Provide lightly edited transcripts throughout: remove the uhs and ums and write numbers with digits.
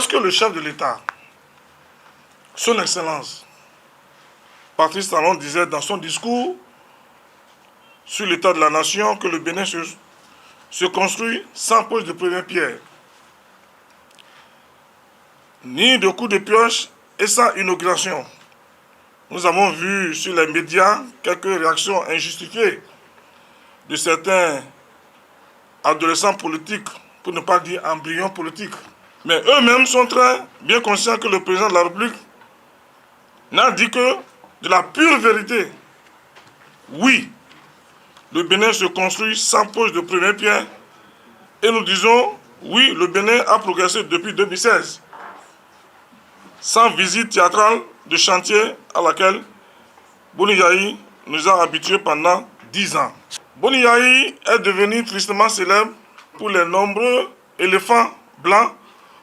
Lorsque le chef de l'État, son Excellence, Patrice Talon, disait dans son discours sur l'état de la nation que le Bénin se construit sans pose de première pierre, ni de coup de pioche et sans inauguration. Nous avons vu sur les médias quelques réactions injustifiées de certains adolescents politiques, pour ne pas dire embryons politiques. Mais eux-mêmes sont très bien conscients que le président de la République n'a dit que de la pure vérité. Oui, le Bénin se construit sans pose de première pierre. Et nous disons, oui, le Bénin a progressé depuis 2016. Sans visite théâtrale de chantier à laquelle Boni Yayi nous a habitués pendant 10 ans. Boni Yayi est devenu tristement célèbre pour les nombreux éléphants blancs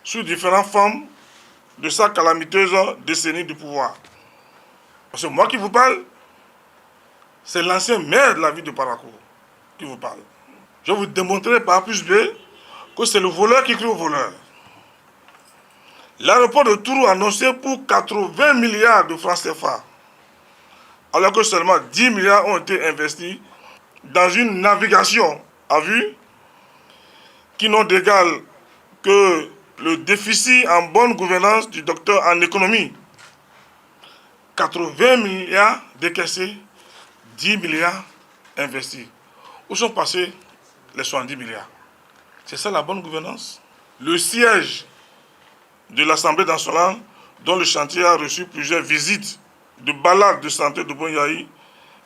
sous différentes formes de sa calamiteuse décennie du pouvoir. Parce que moi qui vous parle, c'est l'ancien maire de la ville de Parakou qui vous parle. Je vous démontrerai par A plus B que c'est le voleur qui crie au voleur. L'aéroport de Tourou annoncé pour 80 milliards de francs CFA, alors que seulement 10 milliards ont été investis dans une navigation à vue qui n'ont d'égal que le déficit en bonne gouvernance du docteur en économie. 80 milliards décaissés, 10 milliards investis. Où sont passés les 70 milliards? C'est ça la bonne gouvernance? Le siège de l'Assemblée nationale, dont le chantier a reçu plusieurs visites de balades de santé de Boni Yayi,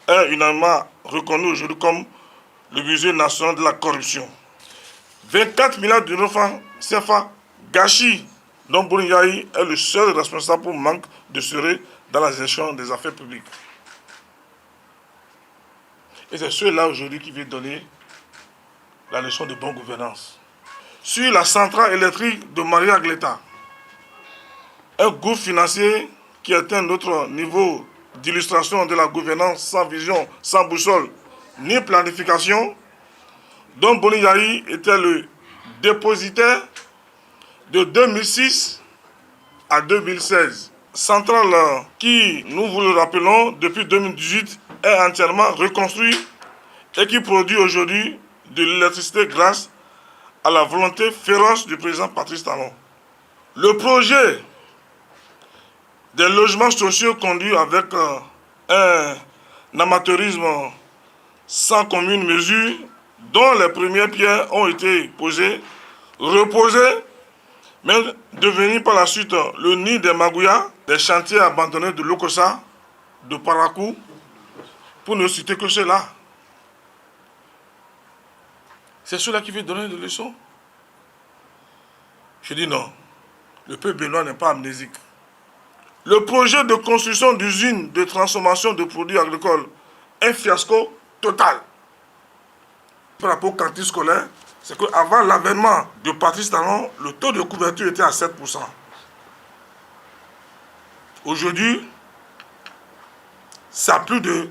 est unanimement reconnu aujourd'hui comme le musée national de la corruption. 24 milliards de francs CFA gâchis, dont Boni Yayi est le seul responsable pour manque de sérieux dans la gestion des affaires publiques. Et c'est ceux-là aujourd'hui qui viennent donner la leçon de bonne gouvernance. Sur la centrale électrique de Maria Gleta, un groupe financier qui atteint notre niveau d'illustration de la gouvernance sans vision, sans boussole, ni planification, dont Boni Yayi était le dépositaire de 2006 à 2016. Centrale qui, nous vous le rappelons, depuis 2018 est entièrement reconstruite et qui produit aujourd'hui de l'électricité grâce à la volonté féroce du président Patrice Talon. Le projet des logements sociaux conduit avec un amateurisme sans commune mesure, dont les premières pierres ont été posées, reposées, mais devenir par la suite le nid des Magouya, des chantiers abandonnés de Lokossa, de Parakou, pour ne citer que ceux-là. C'est ceux-là qui viennent donner des leçons. Je dis non, le peuple béninois n'est pas amnésique. Le projet de construction d'usines de transformation de produits agricoles, un fiasco total. Par rapport aux cantines scolaires, c'est qu'avant l'avènement de Patrice Talon, le taux de couverture était à 7%. Aujourd'hui, c'est à plus de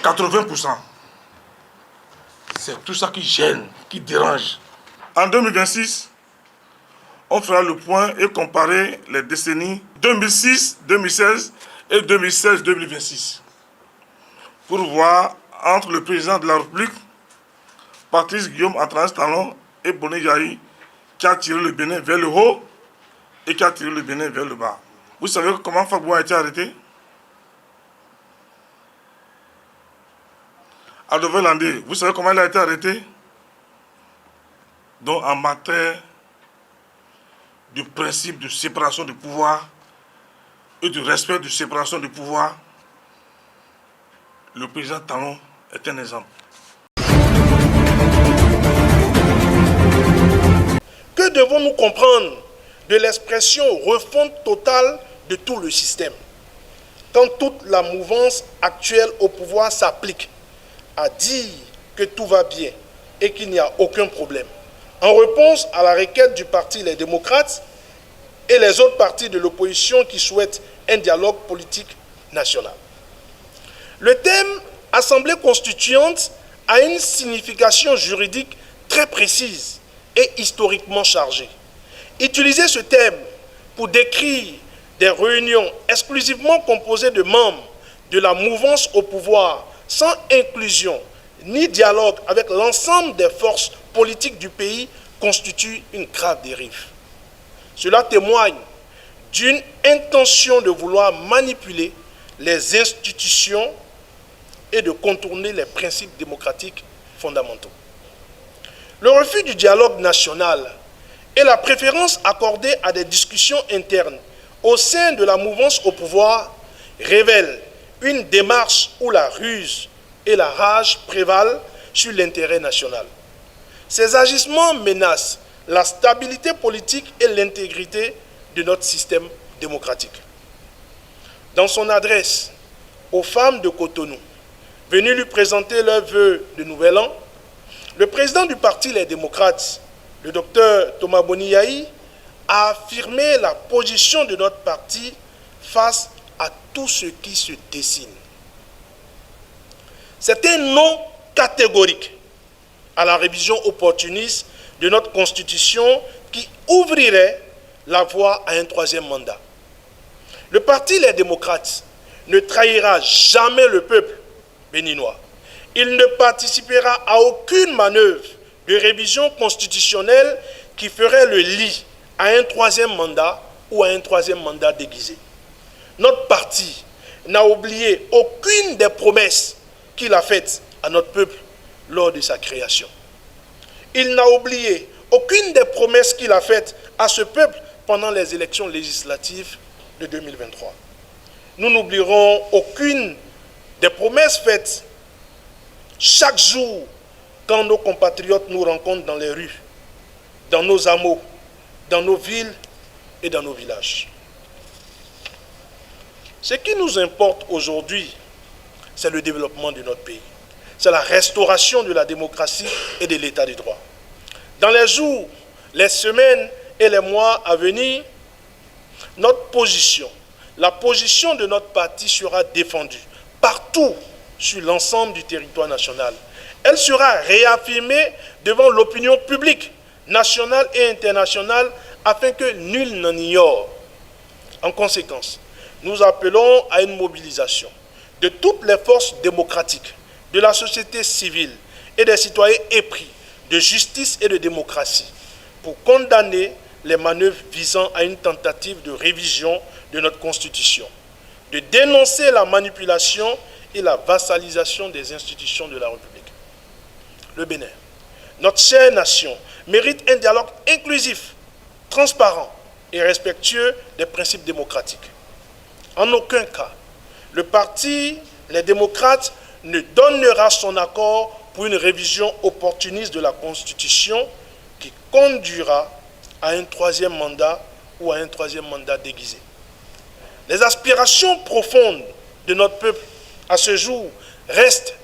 80%. C'est tout ça qui gêne, qui dérange. En 2026, on fera le point et comparer les décennies 2006-2016 et 2016-2026 pour voir entre le président de la République, Patrice Guillaume Antoine Talon, et Boni Yayi, qui a tiré le Bénin vers le haut et qui a tiré le Bénin vers le bas. Vous savez comment Gbagbo a été arrêté? Adolphe Landé, vous savez comment il a été arrêté? Donc en matière du principe de séparation du pouvoir et du respect de séparation du pouvoir, le président Talon est un exemple. Que devons-nous comprendre de l'expression refonte totale de tout le système, quand toute la mouvance actuelle au pouvoir s'applique à dire que tout va bien et qu'il n'y a aucun problème, en réponse à la requête du parti Les Démocrates et les autres partis de l'opposition qui souhaitent un dialogue politique national. Le thème « Assemblée constituante » a une signification juridique très précise et historiquement chargée. Utiliser ce thème pour décrire des réunions exclusivement composées de membres de la mouvance au pouvoir, sans inclusion ni dialogue avec l'ensemble des forces politiques du pays, constitue une grave dérive. Cela témoigne d'une intention de vouloir manipuler les institutions et de contourner les principes démocratiques fondamentaux. Le refus du dialogue national et la préférence accordée à des discussions internes au sein de la mouvance au pouvoir révèlent une démarche où la ruse et la rage prévalent sur l'intérêt national. Ces agissements menacent la stabilité politique et l'intégrité de notre système démocratique. Dans son adresse aux femmes de Cotonou, venues lui présenter leurs vœux de nouvel an, le président du parti Les Démocrates, le docteur Thomas Boniaï, a affirmé la position de notre parti face à tout ce qui se dessine. C'est un non catégorique à la révision opportuniste de notre Constitution qui ouvrirait la voie à un troisième mandat. Le parti Les Démocrates ne trahira jamais le peuple béninois. Il ne participera à aucune manœuvre de révision constitutionnelle qui ferait le lit à un troisième mandat ou à un troisième mandat déguisé. Notre parti n'a oublié aucune des promesses qu'il a faites à notre peuple lors de sa création. Il n'a oublié aucune des promesses qu'il a faites à ce peuple pendant les élections législatives de 2023. Nous n'oublierons aucune des promesses faites chaque jour quand nos compatriotes nous rencontrent dans les rues, dans nos hameaux, dans nos villes et dans nos villages. Ce qui nous importe aujourd'hui, c'est le développement de notre pays. C'est la restauration de la démocratie et de l'état de droit. Dans les jours, les semaines et les mois à venir, notre position, la position de notre parti sera défendue partout sur l'ensemble du territoire national. Elle sera réaffirmée devant l'opinion publique nationale et internationale afin que nul n'en ignore. En conséquence, nous appelons à une mobilisation de toutes les forces démocratiques, de la société civile et des citoyens épris de justice et de démocratie pour condamner les manœuvres visant à une tentative de révision de notre Constitution, de dénoncer la manipulation et la vassalisation des institutions de la République. Le Bénin, notre chère nation, mérite un dialogue inclusif, transparent et respectueux des principes démocratiques. En aucun cas, le parti Les Démocrates ne donnera son accord pour une révision opportuniste de la Constitution qui conduira à un troisième mandat ou à un troisième mandat déguisé. Les aspirations profondes de notre peuple à ce jour restent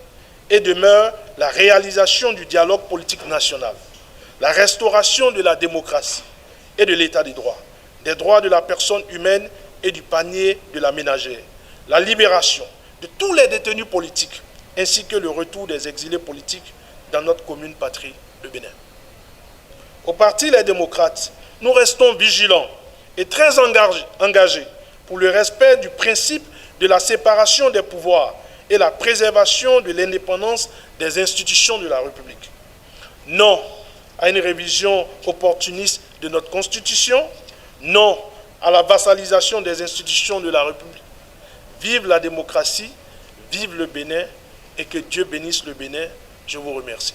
et demeurent la réalisation du dialogue politique national, la restauration de la démocratie et de l'état des droits de la personne humaine et du panier de la ménagère, la libération de tous les détenus politiques, ainsi que le retour des exilés politiques dans notre commune patrie, le Bénin. Au parti Les Démocrates, nous restons vigilants et très engagés pour le respect du principe de la séparation des pouvoirs et la préservation de l'indépendance des institutions de la République. Non à une révision opportuniste de notre Constitution, non à la vassalisation des institutions de la République. Vive la démocratie, vive le Bénin et que Dieu bénisse le Bénin. Je vous remercie.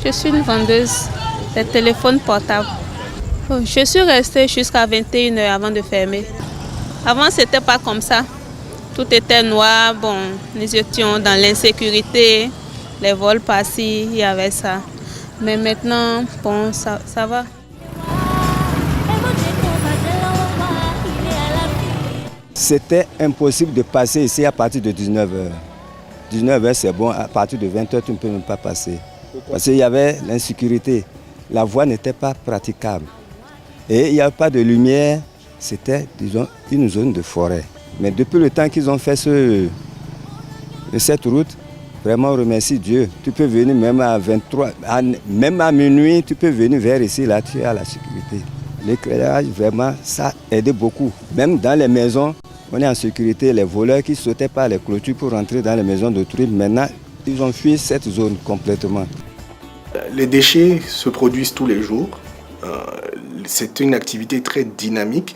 Je suis une vendeuse de téléphones portables. Je suis restée jusqu'à 21 h avant de fermer. Avant, ce n'était pas comme ça. Tout était noir. Bon, nous étions dans l'insécurité. Les vols par-ci, il y avait ça. Mais maintenant, bon, ça va. C'était impossible de passer ici à partir de 19 h. 19 h, c'est bon. À partir de 20 h, tu ne peux même pas passer. Parce qu'il y avait l'insécurité. La voie n'était pas praticable. Et il n'y avait pas de lumière. C'était, disons, une zone de forêt. Mais depuis le temps qu'ils ont fait cette route, Vraiment, on remercie Dieu. Tu peux venir même à 23, même à minuit, tu peux venir vers ici, là, tu as la sécurité. L'éclairage, vraiment, ça aide beaucoup. Même dans les maisons, on est en sécurité. Les voleurs qui sautaient par les clôtures pour rentrer dans les maisons d'autrui, maintenant, ils ont fui cette zone complètement. Les déchets se produisent tous les jours. C'est une activité très dynamique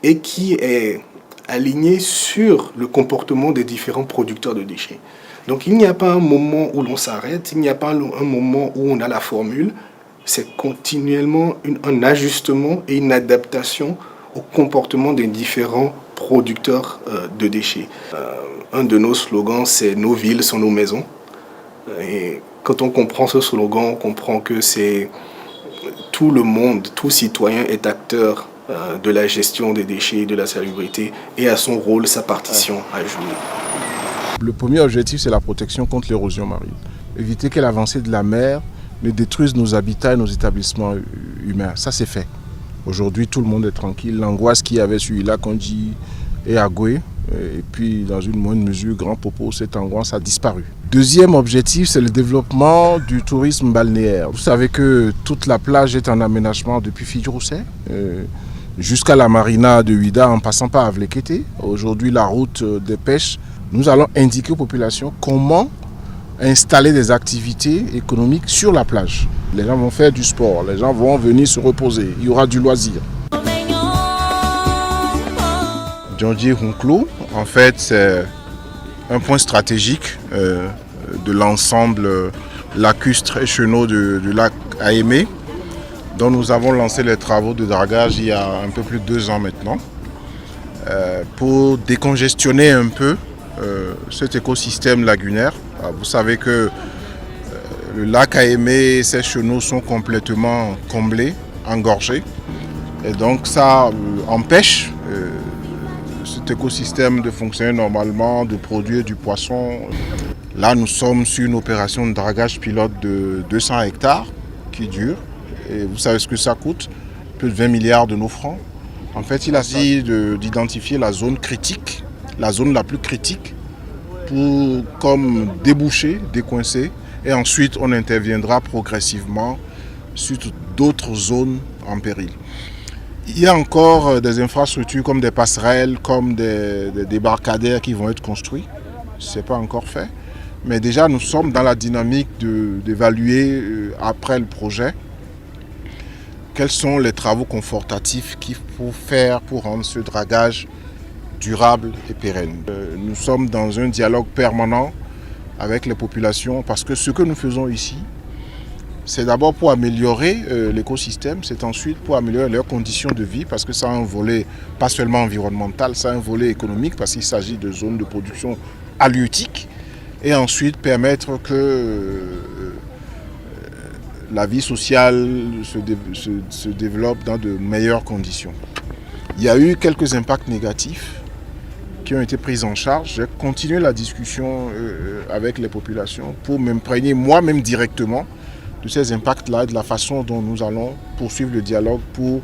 et qui est alignée sur le comportement des différents producteurs de déchets. Donc il n'y a pas un moment où l'on s'arrête, il n'y a pas un moment où on a la formule. C'est continuellement un ajustement et une adaptation au comportement des différents producteurs de déchets. Un de nos slogans, c'est « Nos villes sont nos maisons ». Et quand on comprend ce slogan, on comprend que c'est tout le monde, tout citoyen est acteur de la gestion des déchets, de la salubrité et a son rôle, sa partition à jouer. Le premier objectif, c'est la protection contre l'érosion marine. Éviter que l'avancée de la mer ne détruise nos habitats et nos établissements humains. Ça, c'est fait. Aujourd'hui, tout le monde est tranquille. L'angoisse qu'il y avait sur Ila Kondji et Agoué, et puis dans une moindre mesure, Grand Popo, cette angoisse a disparu. Deuxième objectif, c'est le développement du tourisme balnéaire. Vous savez que toute la plage est en aménagement depuis Fidjousset, jusqu'à la marina de Huida en passant par Avlekete. Aujourd'hui, la route des pêches. Nous allons indiquer aux populations comment installer des activités économiques sur la plage. Les gens vont faire du sport, les gens vont venir se reposer, il y aura du loisir. Djondji Hunklo, en fait, c'est un point stratégique de l'ensemble lacustre et chenaux du lac Aémé, dont nous avons lancé les travaux de dragage il y a un peu plus de 2 ans maintenant, pour décongestionner un peu cet écosystème lagunaire. Vous savez que le lac Aémé et ses chenaux sont complètement comblés, engorgés. Et donc ça empêche cet écosystème de fonctionner normalement, de produire du poisson. Là, nous sommes sur une opération de dragage pilote de 200 hectares qui dure. Et vous savez ce que ça coûte? Plus de 20 milliards de nos francs. En fait, il a essayé d'identifier la zone critique, la zone la plus critique, pour comme déboucher, décoincer, et ensuite on interviendra progressivement sur d'autres zones en péril. Il y a encore des infrastructures comme des passerelles, comme des débarcadères qui vont être construits. Ce n'est pas encore fait. Mais déjà nous sommes dans la dynamique d'évaluer après le projet quels sont les travaux confortatifs qu'il faut faire pour rendre ce dragage durable et pérenne. Nous sommes dans un dialogue permanent avec les populations parce que ce que nous faisons ici, c'est d'abord pour améliorer l'écosystème, c'est ensuite pour améliorer leurs conditions de vie parce que ça a un volet pas seulement environnemental, ça a un volet économique parce qu'il s'agit de zones de production halieutiques et ensuite permettre que la vie sociale se développe dans de meilleures conditions. Il y a eu quelques impacts négatifs qui ont été pris en charge. J'ai continué la discussion avec les populations pour m'imprégner moi-même directement de ces impacts-là et de la façon dont nous allons poursuivre le dialogue pour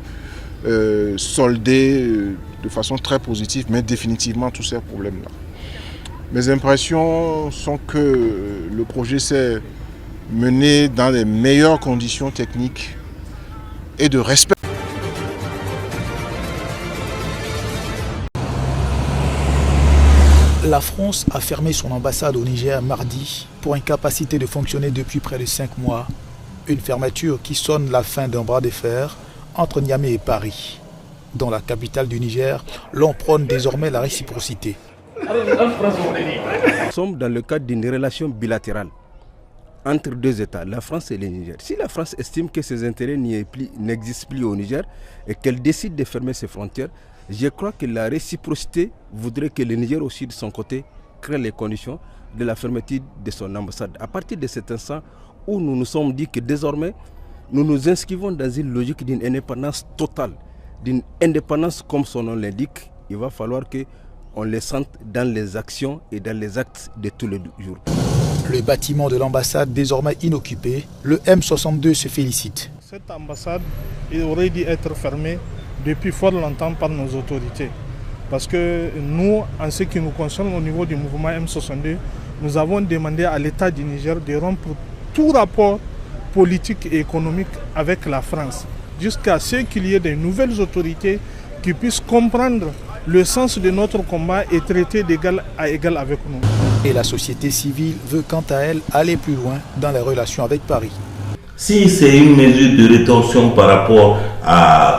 solder de façon très positive, mais définitivement tous ces problèmes-là. Mes impressions sont que le projet s'est mené dans les meilleures conditions techniques et de respect. La France a fermé son ambassade au Niger mardi pour incapacité de fonctionner depuis près de 5 mois. Une fermeture qui sonne la fin d'un bras de fer entre Niamey et Paris. Dans la capitale du Niger, l'on prône désormais la réciprocité. Nous sommes dans le cadre d'une relation bilatérale entre 2 États, la France et le Niger. Si la France estime que ses intérêts n'existent plus au Niger et qu'elle décide de fermer ses frontières, je crois que la réciprocité voudrait que le Niger aussi de son côté crée les conditions de la fermeture de son ambassade. À partir de cet instant où nous nous sommes dit que désormais nous nous inscrivons dans une logique d'une indépendance totale, d'une indépendance comme son nom l'indique, il va falloir qu'on les sente dans les actions et dans les actes de tous les jours. Le bâtiment de l'ambassade désormais inoccupé, le M62 se félicite. Cette ambassade aurait dû être fermée depuis fort longtemps par nos autorités. Parce que nous, en ce qui nous concerne au niveau du mouvement M62, nous avons demandé à l'État du Niger de rompre tout rapport politique et économique avec la France, jusqu'à ce qu'il y ait de nouvelles autorités qui puissent comprendre le sens de notre combat et traiter d'égal à égal avec nous. Et la société civile veut quant à elle aller plus loin dans les relations avec Paris. Si c'est une mesure de rétention par rapport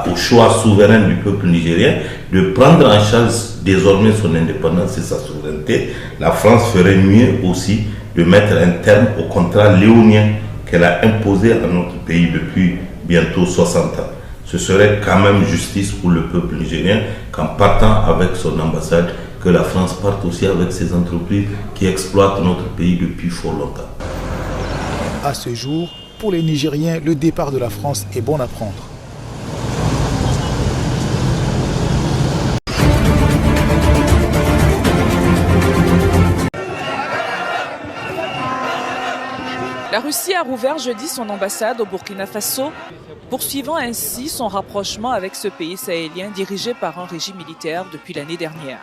au choix souverain du peuple nigérien de prendre en charge désormais son indépendance et sa souveraineté, la France ferait mieux aussi de mettre un terme au contrat léonien qu'elle a imposé à notre pays depuis bientôt 60 ans. Ce serait quand même justice pour le peuple nigérien qu'en partant avec son ambassade, que la France parte aussi avec ses entreprises qui exploitent notre pays depuis fort longtemps. À ce jour, pour les Nigériens, le départ de la France est bon à prendre. La Russie a rouvert jeudi son ambassade au Burkina Faso, poursuivant ainsi son rapprochement avec ce pays sahélien dirigé par un régime militaire depuis l'année dernière.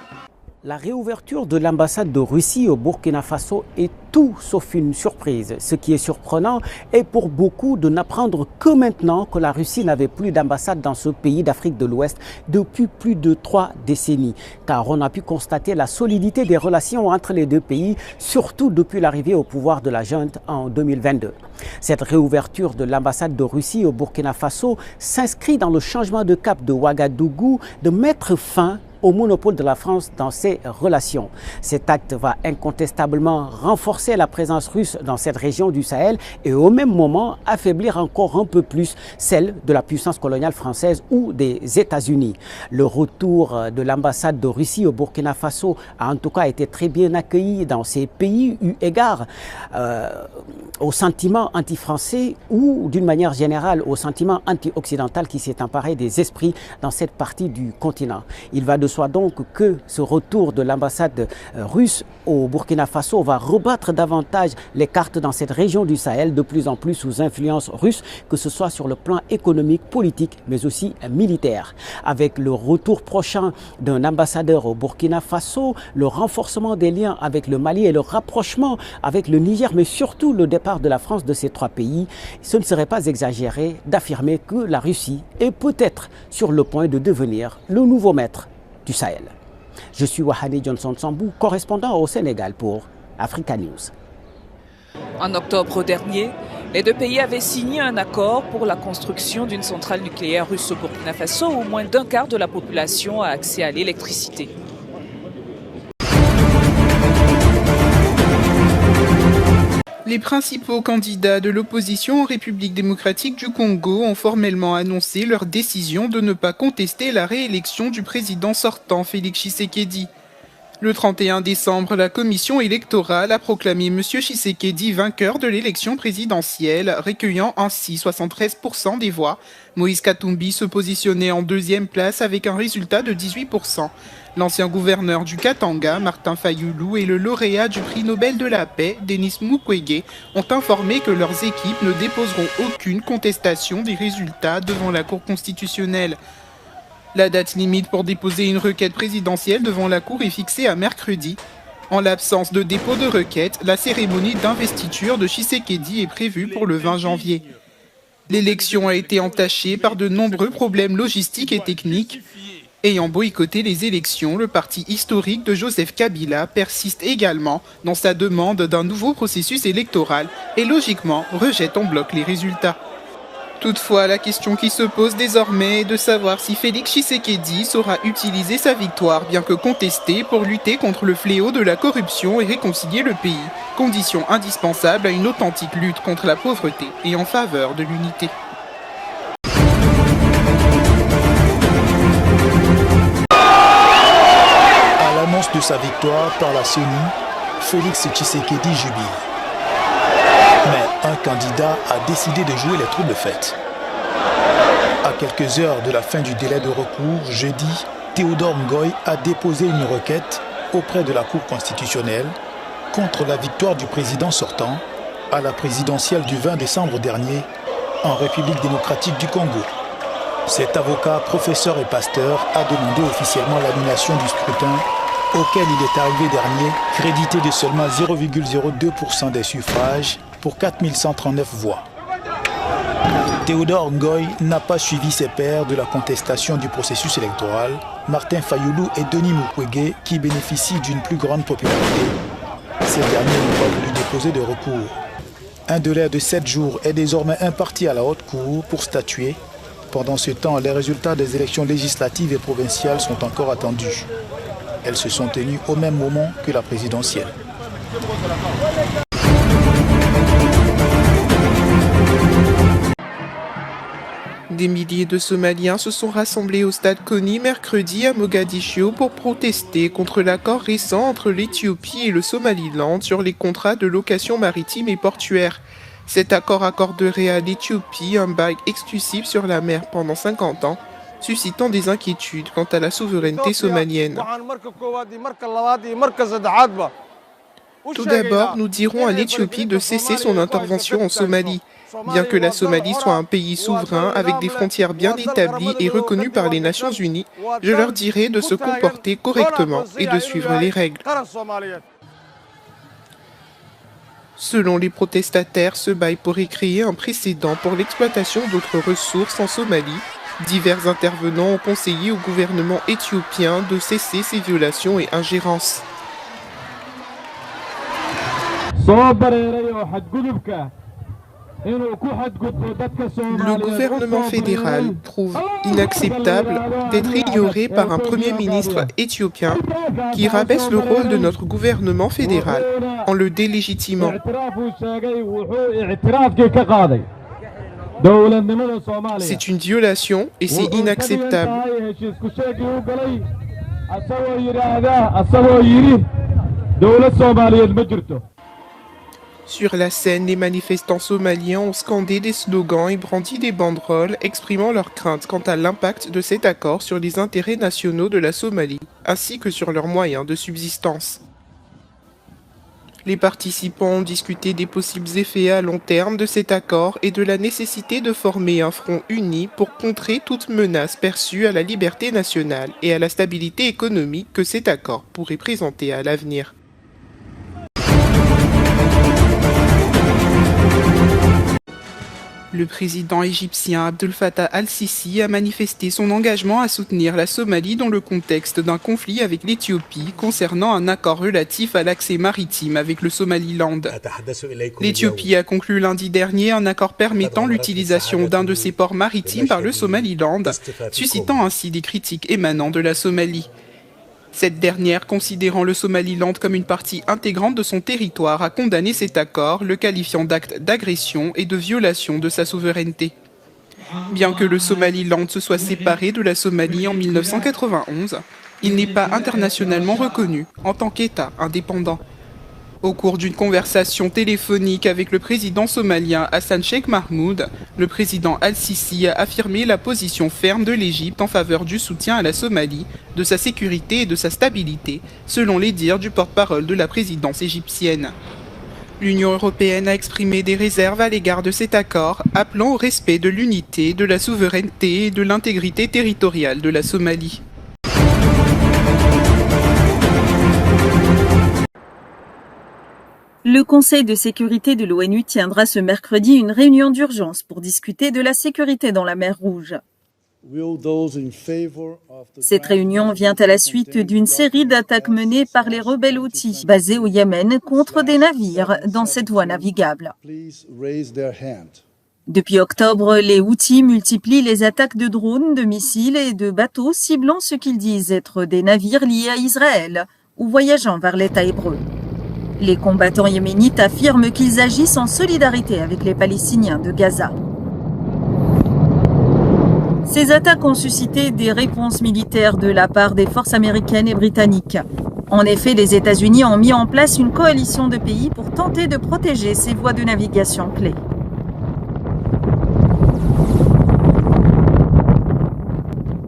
La réouverture de l'ambassade de Russie au Burkina Faso est tout sauf une surprise. Ce qui est surprenant est pour beaucoup de n'apprendre que maintenant que la Russie n'avait plus d'ambassade dans ce pays d'Afrique de l'Ouest depuis plus de 3 décennies. Car on a pu constater la solidité des relations entre les deux pays, surtout depuis l'arrivée au pouvoir de la junte en 2022. Cette réouverture de l'ambassade de Russie au Burkina Faso s'inscrit dans le changement de cap de Ouagadougou de mettre fin au monopole de la France dans ses relations. Cet acte va incontestablement renforcer la présence russe dans cette région du Sahel et au même moment affaiblir encore un peu plus celle de la puissance coloniale française ou des États-Unis. Le retour de l'ambassade de Russie au Burkina Faso a en tout cas été très bien accueilli dans ces pays eu égard au sentiment anti-français ou d'une manière générale au sentiment anti-occidental qui s'est emparé des esprits dans cette partie du continent. Il va de soi donc que ce retour de l'ambassade russe au Burkina Faso va rebattre davantage les cartes dans cette région du Sahel, de plus en plus sous influence russe, que ce soit sur le plan économique, politique, mais aussi militaire. Avec le retour prochain d'un ambassadeur au Burkina Faso, le renforcement des liens avec le Mali et le rapprochement avec le Niger, mais surtout le départ de la France de ces 3 pays, ce ne serait pas exagéré d'affirmer que la Russie est peut-être sur le point de devenir le nouveau maître du Sahel. Je suis Wahani Johnson Sambou, correspondant au Sénégal pour Africa News. En octobre dernier, les deux pays avaient signé un accord pour la construction d'une centrale nucléaire russe au Burkina Faso où moins d'un quart de la population a accès à l'électricité. Les principaux candidats de l'opposition en République démocratique du Congo ont formellement annoncé leur décision de ne pas contester la réélection du président sortant Félix Tshisekedi. Le 31 décembre, la commission électorale a proclamé M. Tshisekedi vainqueur de l'élection présidentielle, recueillant ainsi 73% des voix. Moïse Katumbi se positionnait en 2e place avec un résultat de 18%. L'ancien gouverneur du Katanga, Martin Fayulu, et le lauréat du prix Nobel de la paix, Denis Mukwege, ont informé que leurs équipes ne déposeront aucune contestation des résultats devant la Cour constitutionnelle. La date limite pour déposer une requête présidentielle devant la Cour est fixée à mercredi. En l'absence de dépôt de requête, la cérémonie d'investiture de Tshisekedi est prévue pour le 20 janvier. L'élection a été entachée par de nombreux problèmes logistiques et techniques. Ayant boycotté les élections, le parti historique de Joseph Kabila persiste également dans sa demande d'un nouveau processus électoral et logiquement rejette en bloc les résultats. Toutefois, la question qui se pose désormais est de savoir si Félix Tshisekedi saura utiliser sa victoire, bien que contestée, pour lutter contre le fléau de la corruption et réconcilier le pays, condition indispensable à une authentique lutte contre la pauvreté et en faveur de l'unité. À l'annonce de sa victoire par la CENI, Félix Tshisekedi jubile. Mais un candidat a décidé de jouer les troubles fêtes. À quelques heures de la fin du délai de recours, jeudi, Théodore Ngoy a déposé une requête auprès de la Cour constitutionnelle contre la victoire du président sortant à la présidentielle du 20 décembre dernier en République démocratique du Congo. Cet avocat, professeur et pasteur a demandé officiellement l'annulation du scrutin auquel il est arrivé dernier, crédité de seulement 0,02% des suffrages pour 4139 voix. Théodore Ngoy n'a pas suivi ses pairs de la contestation du processus électoral, Martin Fayoulou et Denis Mukwege, qui bénéficient d'une plus grande popularité. Ces derniers n'ont pas voulu déposer de recours. Un délai de 7 jours est désormais imparti à la haute cour pour statuer. Pendant ce temps, les résultats des élections législatives et provinciales sont encore attendus. Elles se sont tenues au même moment que la présidentielle. Des milliers de Somaliens se sont rassemblés au stade Kony mercredi à Mogadiscio pour protester contre l'accord récent entre l'Éthiopie et le Somaliland sur les contrats de location maritime et portuaire. Cet accord accorderait à l'Éthiopie un bail exclusif sur la mer pendant 50 ans, suscitant des inquiétudes quant à la souveraineté somalienne. Tout d'abord, nous dirons à l'Éthiopie de cesser son intervention en Somalie. Bien que la Somalie soit un pays souverain avec des frontières bien établies et reconnues par les Nations Unies, je leur dirai de se comporter correctement et de suivre les règles. Selon les protestataires, ce bail pourrait créer un précédent pour l'exploitation d'autres ressources en Somalie. Divers intervenants ont conseillé au gouvernement éthiopien de cesser ces violations et ingérences. Le gouvernement fédéral trouve inacceptable d'être ignoré par un premier ministre éthiopien qui rabaisse le rôle de notre gouvernement fédéral en le délégitimant. C'est une violation et c'est inacceptable. Sur la scène, les manifestants somaliens ont scandé des slogans et brandi des banderoles exprimant leurs craintes quant à l'impact de cet accord sur les intérêts nationaux de la Somalie, ainsi que sur leurs moyens de subsistance. Les participants ont discuté des possibles effets à long terme de cet accord et de la nécessité de former un front uni pour contrer toute menace perçue à la liberté nationale et à la stabilité économique que cet accord pourrait présenter à l'avenir. Le président égyptien Abdel Fattah al-Sisi a manifesté son engagement à soutenir la Somalie dans le contexte d'un conflit avec l'Éthiopie concernant un accord relatif à l'accès maritime avec le Somaliland. L'Éthiopie a conclu lundi dernier un accord permettant l'utilisation d'un de ses ports maritimes par le Somaliland, suscitant ainsi des critiques émanant de la Somalie. Cette dernière, considérant le Somaliland comme une partie intégrante de son territoire, a condamné cet accord, le qualifiant d'acte d'agression et de violation de sa souveraineté. Bien que le Somaliland se soit séparé de la Somalie en 1991, il n'est pas internationalement reconnu en tant qu'État indépendant. Au cours d'une conversation téléphonique avec le président somalien Hassan Sheikh Mahmoud, le président al-Sisi a affirmé la position ferme de l'Égypte en faveur du soutien à la Somalie, de sa sécurité et de sa stabilité, selon les dires du porte-parole de la présidence égyptienne. L'Union européenne a exprimé des réserves à l'égard de cet accord, appelant au respect de l'unité, de la souveraineté et de l'intégrité territoriale de la Somalie. Le Conseil de sécurité de l'ONU tiendra ce mercredi une réunion d'urgence pour discuter de la sécurité dans la mer Rouge. Cette réunion vient à la suite d'une série d'attaques menées par les rebelles Houthis basés au Yémen contre des navires dans cette voie navigable. Depuis octobre, les Houthis multiplient les attaques de drones, de missiles et de bateaux ciblant ce qu'ils disent être des navires liés à Israël ou voyageant vers l'État hébreu. Les combattants yéménites affirment qu'ils agissent en solidarité avec les Palestiniens de Gaza. Ces attaques ont suscité des réponses militaires de la part des forces américaines et britanniques. En effet, les États-Unis ont mis en place une coalition de pays pour tenter de protéger ces voies de navigation clés.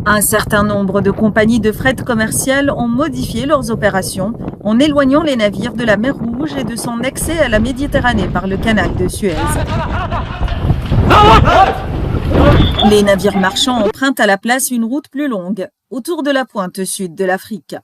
Un certain nombre de compagnies de fret commercial ont modifié leurs opérations en éloignant les navires de la mer Rouge et de son accès à la Méditerranée par le canal de Suez. Les navires marchands empruntent à la place une route plus longue, autour de la pointe sud de l'Afrique.